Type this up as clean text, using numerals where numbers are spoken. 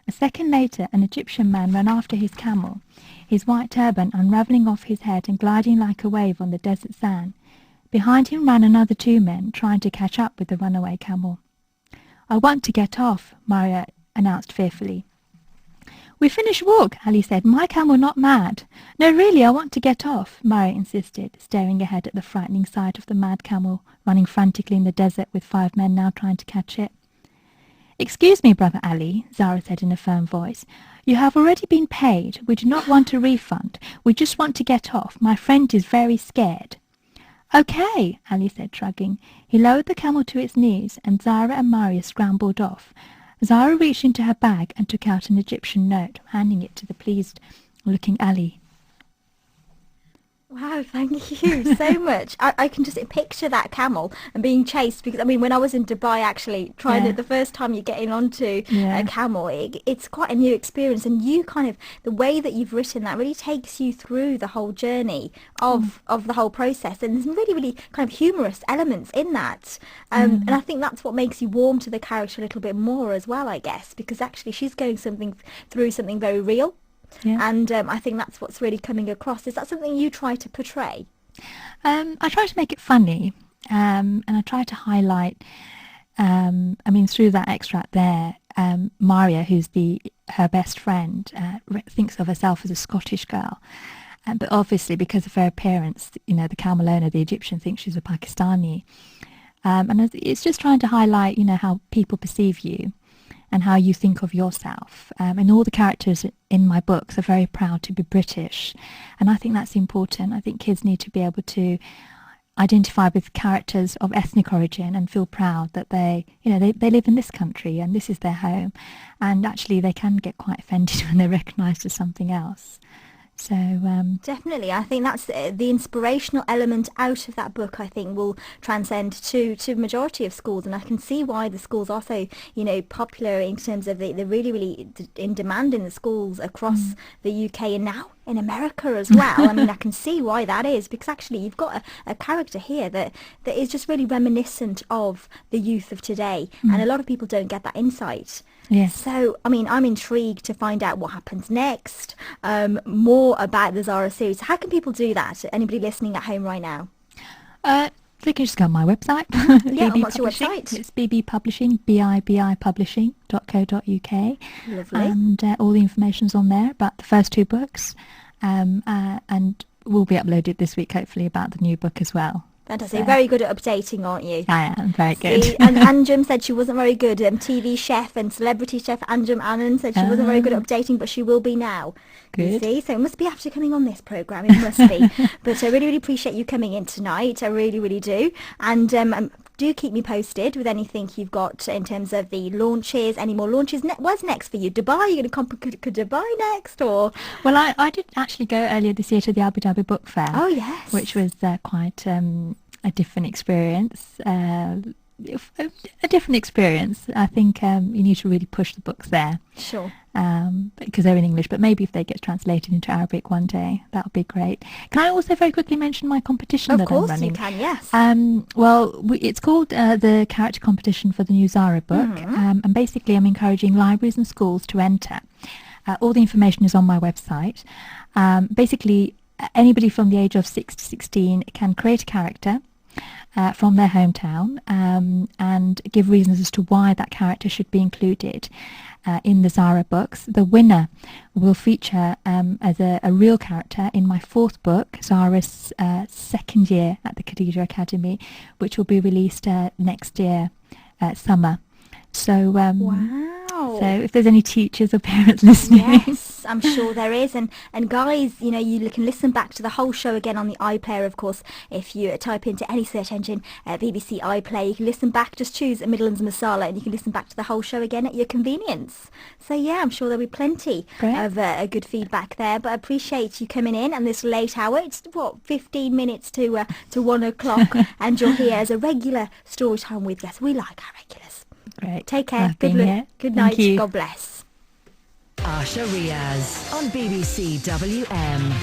A second later, an Egyptian man ran after his camel, his white turban unravelling off his head and gliding like a wave on the desert sand. Behind him ran another 2 men, trying to catch up with the runaway camel. "I want to get off," Maria announced fearfully. "We finished walk," Ali said. "My camel not mad." "No, really, I want to get off," Maria insisted, staring ahead at the frightening sight of the mad camel running frantically in the desert with 5 men now trying to catch it. "Excuse me, Brother Ali," Zahra said in a firm voice. "You have already been paid. We do not want a refund. We just want to get off. My friend is very scared." "Okay," Ali said, shrugging. He lowered the camel to its knees, and Zahra and Maria scrambled off. Zahra reached into her bag and took out an Egyptian note, handing it to the pleased-looking Ali. Wow, thank you so much. I can just picture that camel and being chased, because I mean, when I was in Dubai actually trying it the first time you're getting onto a camel, it's quite a new experience, and you kind of, the way that you've written that really takes you through the whole journey of the whole process, and there's some really kind of humorous elements in that, and I think that's what makes you warm to the character a little bit more as well, I guess, because actually she's going through something very real. Yeah. And I think that's what's really coming across. Is that something you try to portray? I try to make it funny, and I try to highlight, through that extract there, Maria, who's her best friend, thinks of herself as a Scottish girl. But obviously, because of her appearance, the camel owner, the Egyptian, thinks she's a Pakistani. And it's just trying to highlight, how people perceive you and how you think of yourself. And all the characters in my books are very proud to be British. And I think that's important. I think kids need to be able to identify with characters of ethnic origin and feel proud that they live in this country and this is their home. And actually they can get quite offended when they're recognised as something else. So definitely, I think that's the inspirational element out of that book. I think will transcend to majority of schools, and I can see why the schools are so popular in terms of they're really in demand in the schools across the UK and now in America as well. I mean, I can see why that is, because actually you've got a character here that is just really reminiscent of the youth of today, and a lot of people don't get that insight. Yes. So, I mean, I'm intrigued to find out what happens next, more about the Zahra series. How can people do that? Anybody listening at home right now? They can just go on my website. Yeah, and what's your website? It's BB Publishing, bibipublishing.co.uk. Lovely. And all the information's on there about the first 2 books. And will be uploaded this week, hopefully, about the new book as well. Fantastic. Very good at updating, aren't you? I am, very good. See, and Anjum said she wasn't very good. TV chef and celebrity chef Anjum Anand said she wasn't very good at updating, but she will be now. Good. You see? So it must be after coming on this programme. It must be. But I really, really appreciate you coming in tonight. I really, really do. And do keep me posted with anything you've got in terms of the launches, any more launches. What's next for you? Dubai? Are you going to come to Dubai next? Or? Well, I did actually go earlier this year to the Abu Dhabi Book Fair. Oh, yes. Which was quite a different experience. A different experience. I think you need to really push the books there. Sure. Because they're in English, but maybe if they get translated into Arabic one day, that would be great. Can I also very quickly mention my competition that I'm running? Of course you can, yes. Well, it's called the Character Competition for the new Zahra book, and basically I'm encouraging libraries and schools to enter. All the information is on my website. Basically, anybody from the age of 6 to 16 can create a character from their hometown and give reasons as to why that character should be included in the Zahra books. The winner will feature as a real character in my 4th book, Zahra's second year at the Khadija Academy, which will be released next year, summer. So, wow. So if there's any teachers or parents listening. Yes, I'm sure there is. And guys, you can listen back to the whole show again on the iPlayer, of course. If you type into any search engine, BBC iPlayer, you can listen back, just choose Midlands Masala, and you can listen back to the whole show again at your convenience. So yeah, I'm sure there'll be plenty of good feedback there. But I appreciate you coming in and this late hour. It's 15 minutes to 1 o'clock, and you're here as a regular story time with us. We like our regulars. Great. Take care. Good night. God bless. Asha Riaz on BBC WM.